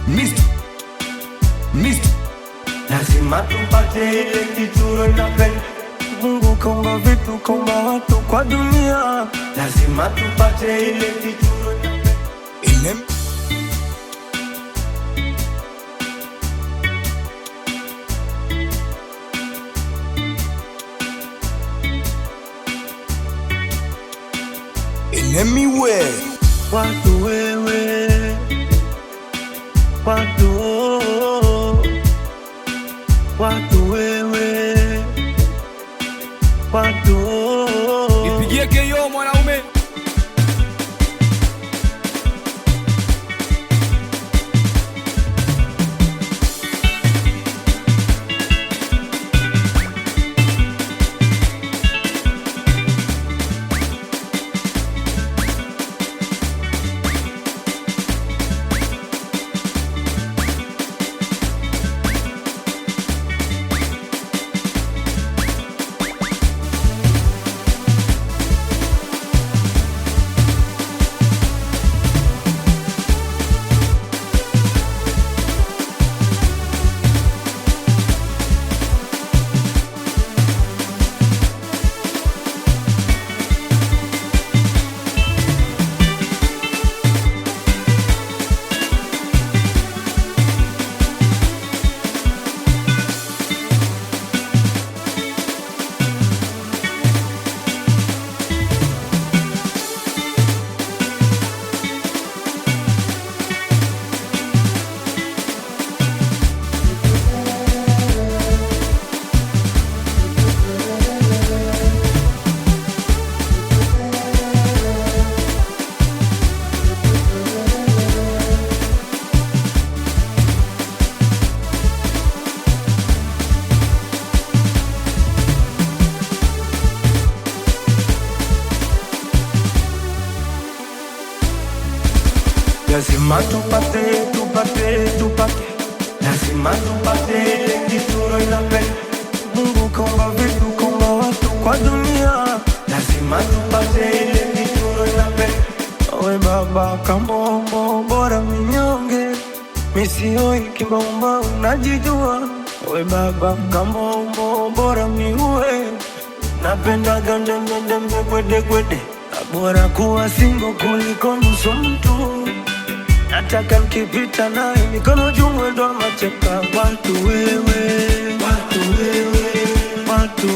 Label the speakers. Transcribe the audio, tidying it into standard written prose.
Speaker 1: Mist lazima tupate ile kitu inapenda. Mungu kaumba vitu, kaumba watu kwa dunia, lazima tupate ile kitu inapenda.
Speaker 2: Anywhere.
Speaker 1: Watu wewe, watu wewe, watu
Speaker 2: Nipigie KO mwanaume.
Speaker 1: lazima tupate, lazima tupate ile kitu inapenda. Mungu kaumba vitu, kaumba watu kwa dunia, lazima tupate ile kitu inapenda. Owe baba kambombo, bora minyonge, misioi kibomba unajijua. Owe baba kambombo, bora miue, napenda gandembe kwede, bora kuwa singo kuliko nusu mtu. Nataka mkipita naye mikono juu mwendo macheka. Watu wewe, watu wewe, watu